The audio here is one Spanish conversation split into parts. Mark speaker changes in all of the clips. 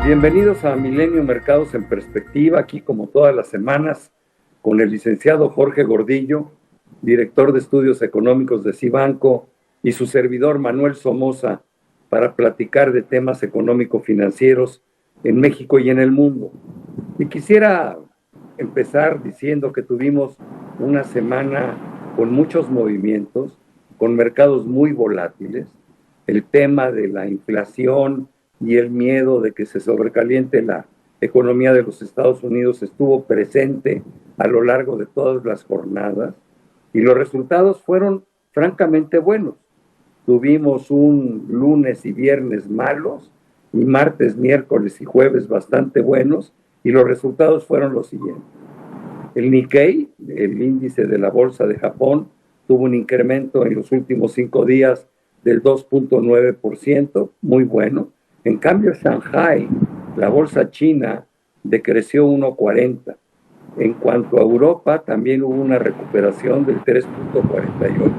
Speaker 1: Bienvenidos a Milenio Mercados en Perspectiva, aquí como todas las semanas, con el licenciado Jorge Gordillo, director de Estudios Económicos de Cibanco, y su servidor Manuel Somoza, para platicar de temas económico-financieros en México y en el mundo. Y quisiera empezar diciendo que tuvimos una semana con muchos movimientos, con mercados muy volátiles. El tema de la inflación y el miedo de que se sobrecaliente la economía de los Estados Unidos estuvo presente a lo largo de todas las jornadas y los resultados fueron francamente buenos. Tuvimos un lunes y viernes malos y martes, miércoles y jueves bastante buenos y los resultados fueron los siguientes. El Nikkei, el índice de la bolsa de Japón, tuvo un incremento en los últimos 5 días del 2.9%, muy bueno. En cambio, Shanghai, la bolsa china, decreció 1.40. En cuanto a Europa, también hubo una recuperación del 3.48,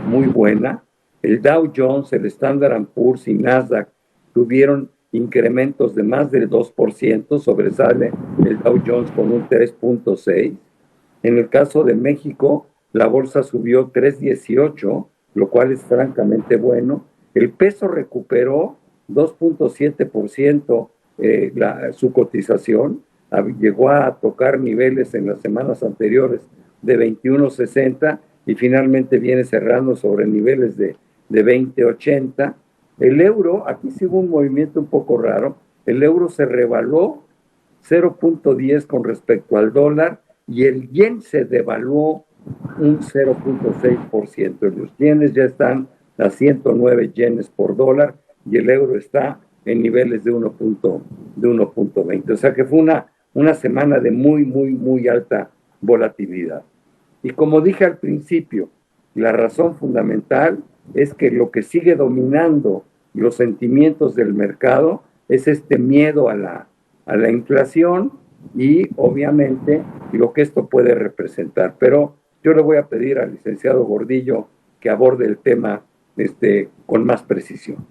Speaker 1: muy buena. El Dow Jones, el Standard & Poor's y Nasdaq tuvieron incrementos de más del 2%, sobresale el Dow Jones con un 3.6. En el caso de México, la bolsa subió 3.18, lo cual es francamente bueno. El peso recuperó 2.7% su cotización, llegó a tocar niveles en las semanas anteriores de 21.60 y finalmente viene cerrando sobre niveles de 20.80. El euro, aquí sí hubo un movimiento un poco raro, el euro se revaluó 0.10 con respecto al dólar y el yen se devaluó un 0.6%. Los yenes ya están a 109 yenes por dólar y el euro está en niveles de 1.20. O sea que fue una semana de muy alta volatilidad. Y como dije al principio, la razón fundamental es que lo que sigue dominando los sentimientos del mercado es este miedo a la inflación y obviamente lo que esto puede representar. Pero yo le voy a pedir al licenciado Gordillo que aborde el tema con más precisión.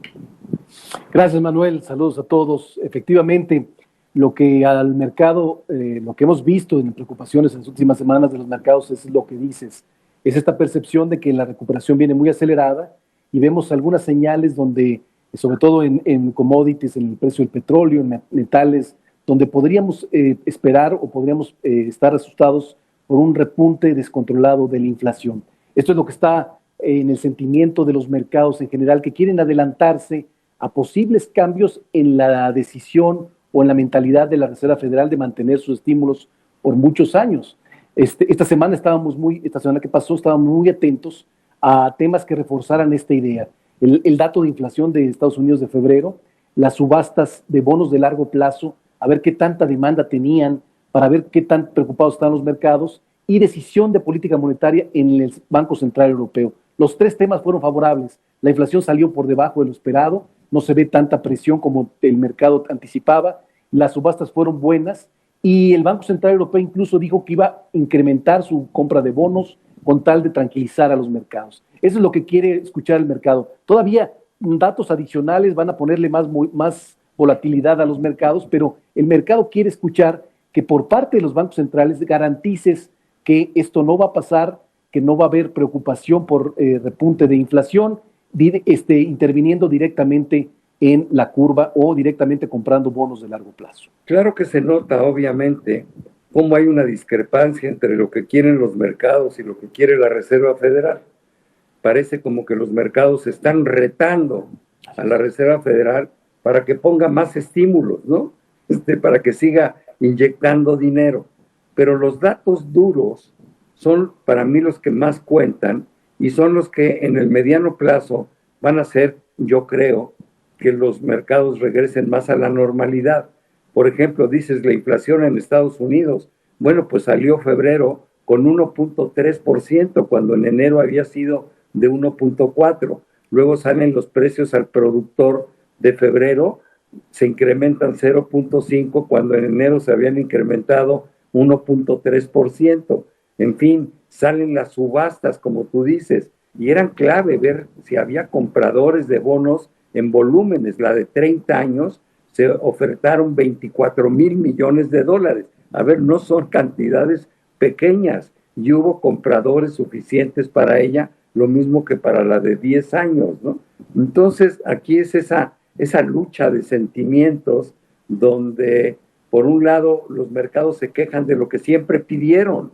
Speaker 2: Gracias, Manuel. Saludos a todos. Efectivamente, lo que al mercado, lo que hemos visto en preocupaciones en las últimas semanas de los mercados es lo que dices. Es esta percepción de que la recuperación viene muy acelerada y vemos algunas señales donde, sobre todo en commodities, en el precio del petróleo, en metales, donde podríamos esperar o podríamos estar asustados por un repunte descontrolado de la inflación. Esto es lo que está en el sentimiento de los mercados en general, que quieren adelantarse a posibles cambios en la decisión o en la mentalidad de la Reserva Federal de mantener sus estímulos por muchos años. Esta semana que pasó, estábamos muy atentos a temas que reforzaran esta idea. El dato de inflación de Estados Unidos de febrero, las subastas de bonos de largo plazo, a ver qué tanta demanda tenían, para ver qué tan preocupados están los mercados, y decisión de política monetaria en el Banco Central Europeo. Los 3 temas fueron favorables. La inflación salió por debajo de lo esperado, no se ve tanta presión como el mercado anticipaba, las subastas fueron buenas y el Banco Central Europeo incluso dijo que iba a incrementar su compra de bonos con tal de tranquilizar a los mercados. Eso es lo que quiere escuchar el mercado. Todavía datos adicionales van a ponerle más volatilidad a los mercados, pero el mercado quiere escuchar que por parte de los bancos centrales garantices que esto no va a pasar, que no va a haber preocupación por repunte de inflación, interviniendo directamente en la curva o directamente comprando bonos de largo plazo.
Speaker 1: Claro que se nota, obviamente, cómo hay una discrepancia entre lo que quieren los mercados y lo que quiere la Reserva Federal. Parece como que los mercados están retando a la Reserva Federal para que ponga más estímulos, ¿no? Para que siga inyectando dinero. Pero los datos duros son para mí los que más cuentan y son los que en el mediano plazo van a hacer, yo creo, que los mercados regresen más a la normalidad. Por ejemplo, dices la inflación en Estados Unidos. Bueno, pues salió febrero con 1.3%, cuando en enero había sido de 1.4%. Luego salen los precios al productor de febrero, se incrementan 0.5%, cuando en enero se habían incrementado 1.3%. En fin, salen las subastas, como tú dices, y eran clave ver si había compradores de bonos en volúmenes. La de 30 años se ofertaron 24,000 millones de dólares. A ver, no son cantidades pequeñas y hubo compradores suficientes para ella, lo mismo que para la de 10 años, ¿no? Entonces, aquí es esa lucha de sentimientos donde, por un lado, los mercados se quejan de lo que siempre pidieron.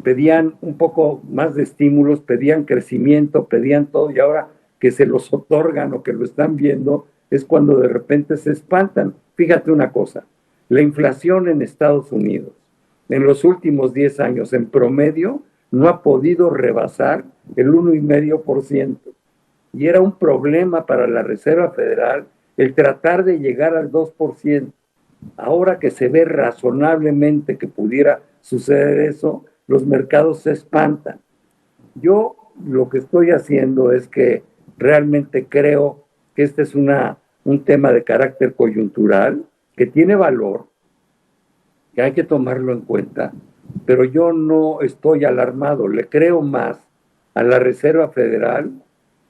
Speaker 1: Pedían un poco más de estímulos, pedían crecimiento, pedían todo, y ahora que se los otorgan o que lo están viendo, es cuando de repente se espantan. Fíjate una cosa, la inflación en Estados Unidos en los últimos 10 años en promedio no ha podido rebasar el 1,5%. Y era un problema para la Reserva Federal el tratar de llegar al 2%. Ahora que se ve razonablemente que pudiera suceder eso, los mercados se espantan. Yo lo que estoy haciendo es que realmente creo que este es un tema de carácter coyuntural, que tiene valor, que hay que tomarlo en cuenta, pero yo no estoy alarmado, le creo más a la Reserva Federal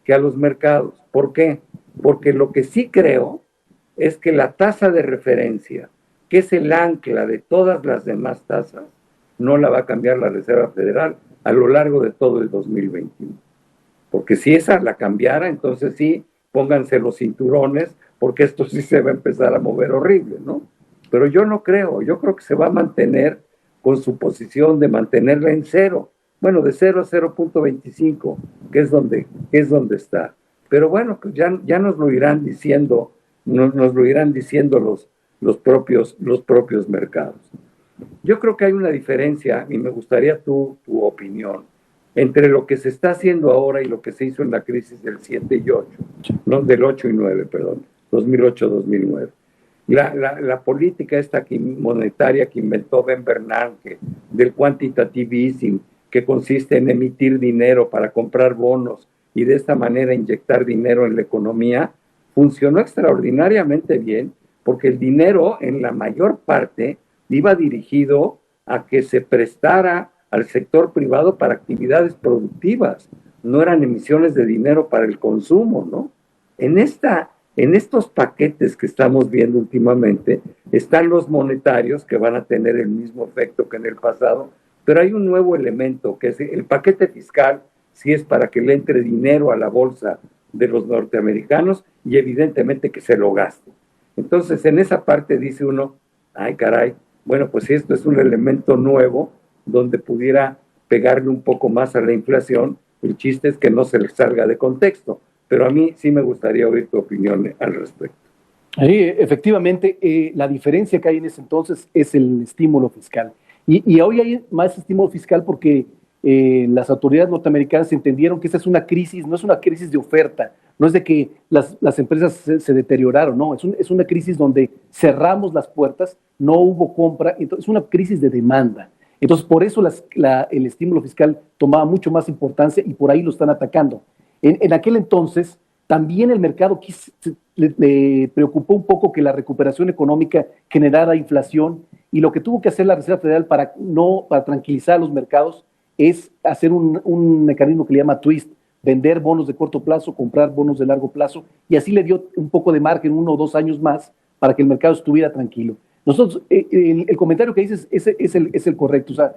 Speaker 1: que a los mercados. ¿Por qué? Porque lo que sí creo es que la tasa de referencia, que es el ancla de todas las demás tasas, no la va a cambiar la Reserva Federal a lo largo de todo el 2021. Porque si esa la cambiara, entonces sí, pónganse los cinturones, porque esto sí se va a empezar a mover horrible, ¿no? Pero yo no creo, yo creo que se va a mantener con su posición de mantenerla en cero, bueno, de 0 a 0,25, que es donde está. Pero bueno, pues ya nos lo irán diciendo, nos lo irán diciendo los propios mercados. Yo creo que hay una diferencia, y me gustaría tu opinión, entre lo que se está haciendo ahora y lo que se hizo en la crisis del 7 y 8, ¿no? Del 8 y 9, perdón, 2008-2009. La política esta monetaria que inventó Ben Bernanke, del quantitative easing, que consiste en emitir dinero para comprar bonos y de esta manera inyectar dinero en la economía, funcionó extraordinariamente bien, porque el dinero en la mayor parte iba dirigido a que se prestara al sector privado para actividades productivas, no eran emisiones de dinero para el consumo, ¿no? En estos paquetes que estamos viendo últimamente están los monetarios que van a tener el mismo efecto que en el pasado, pero hay un nuevo elemento que es el paquete fiscal, si es para que le entre dinero a la bolsa de los norteamericanos y evidentemente que se lo gaste. Entonces en esa parte dice uno, ay caray, bueno pues esto es un elemento nuevo donde pudiera pegarle un poco más a la inflación, el chiste es que no se le salga de contexto. Pero a mí sí me gustaría oír tu opinión al respecto.
Speaker 2: Efectivamente, la diferencia que hay en ese entonces es el estímulo fiscal. Y hoy hay más estímulo fiscal porque las autoridades norteamericanas entendieron que esta es una crisis, no es una crisis de oferta, no es de que las empresas se deterioraron, no, es una crisis donde cerramos las puertas, no hubo compra, entonces es una crisis de demanda. Entonces, por eso el estímulo fiscal tomaba mucho más importancia y por ahí lo están atacando. En aquel entonces, también el mercado le preocupó un poco que la recuperación económica generara inflación y lo que tuvo que hacer la Reserva Federal para tranquilizar a los mercados es hacer un mecanismo que le llama twist, vender bonos de corto plazo, comprar bonos de largo plazo y así le dio un poco de margen, 1 o 2 años más para que el mercado estuviera tranquilo. Nosotros, el comentario que dices es el correcto, o sea,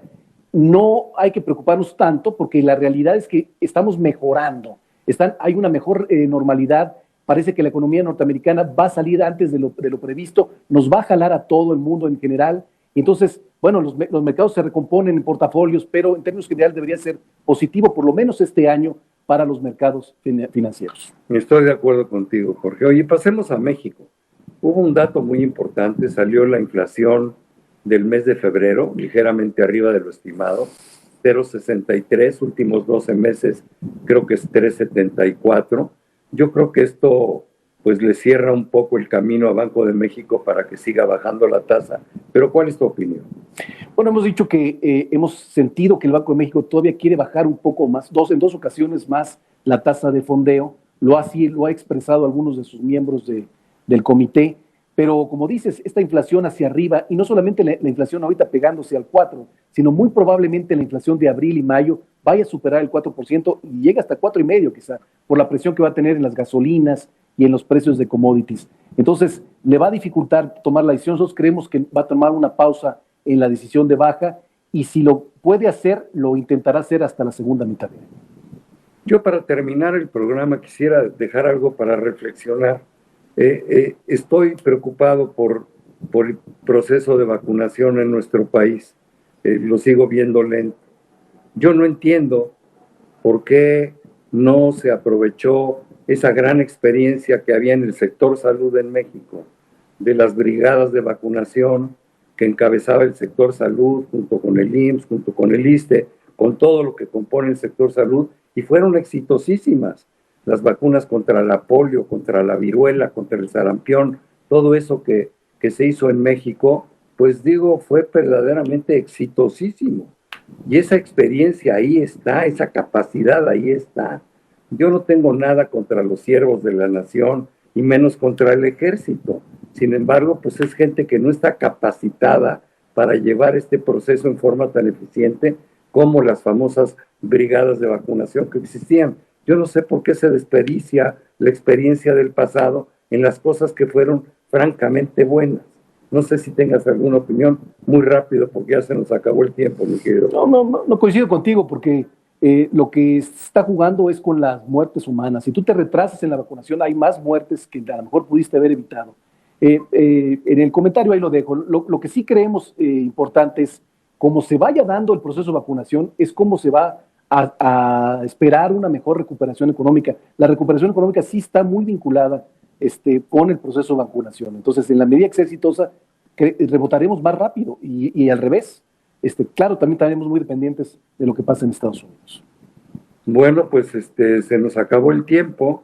Speaker 2: no hay que preocuparnos tanto porque la realidad es que estamos mejorando. Hay una mejor normalidad, parece que la economía norteamericana va a salir antes de lo previsto, nos va a jalar a todo el mundo en general, entonces, bueno, los mercados se recomponen en portafolios, pero en términos generales debería ser positivo, por lo menos este año, para los mercados financieros.
Speaker 1: Estoy de acuerdo contigo, Jorge. Oye, pasemos a México. Hubo un dato muy importante, salió la inflación del mes de febrero, ligeramente arriba de lo estimado, 0,63, últimos 12 meses creo que es 3,74. Yo creo que esto pues le cierra un poco el camino a Banco de México para que siga bajando la tasa. Pero ¿cuál es tu opinión?
Speaker 2: Bueno, hemos dicho que hemos sentido que el Banco de México todavía quiere bajar un poco más, en dos ocasiones más la tasa de fondeo, lo ha expresado algunos de sus miembros del comité. Pero como dices, esta inflación hacia arriba, y no solamente la inflación ahorita pegándose al 4%, sino muy probablemente la inflación de abril y mayo vaya a superar el 4% y llegue hasta 4,5% quizá, por la presión que va a tener en las gasolinas y en los precios de commodities. Entonces, le va a dificultar tomar la decisión. Nosotros creemos que va a tomar una pausa en la decisión de baja y si lo puede hacer, lo intentará hacer hasta la segunda mitad de año.
Speaker 1: Yo para terminar el programa quisiera dejar algo para reflexionar. Estoy preocupado por el proceso de vacunación en nuestro país. Lo sigo viendo lento. Yo no entiendo por qué no se aprovechó esa gran experiencia que había en el sector salud en México, de las brigadas de vacunación que encabezaba el sector salud junto con el IMSS, junto con el ISSSTE, con todo lo que compone el sector salud, y fueron exitosísimas. Las vacunas contra la polio, contra la viruela, contra el sarampión, todo eso que se hizo en México, pues digo, fue verdaderamente exitosísimo. Y esa experiencia ahí está, esa capacidad ahí está. Yo no tengo nada contra los siervos de la nación y menos contra el ejército. Sin embargo, pues es gente que no está capacitada para llevar este proceso en forma tan eficiente como las famosas brigadas de vacunación que existían. Yo no sé por qué se desperdicia la experiencia del pasado en las cosas que fueron francamente buenas. No sé si tengas alguna opinión muy rápido porque ya se nos acabó el tiempo, mi querido.
Speaker 2: No coincido contigo porque lo que se está jugando es con las muertes humanas. Si tú te retrasas en la vacunación, hay más muertes que a lo mejor pudiste haber evitado. En el comentario ahí lo dejo. Lo que sí creemos importante es cómo se vaya dando el proceso de vacunación, es cómo se va a esperar una mejor recuperación económica. La recuperación económica sí está muy vinculada con el proceso de vacunación. Entonces, en la medida que sea exitosa, rebotaremos más rápido y al revés. Claro, también estaremos muy dependientes de lo que pasa en Estados Unidos.
Speaker 1: Bueno, pues se nos acabó el tiempo.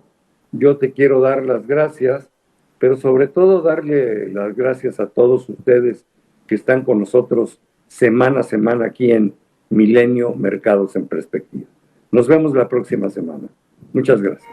Speaker 1: Yo te quiero dar las gracias, pero sobre todo darle las gracias a todos ustedes que están con nosotros semana a semana aquí en Milenio Mercados en Perspectiva. Nos vemos la próxima semana. Muchas gracias.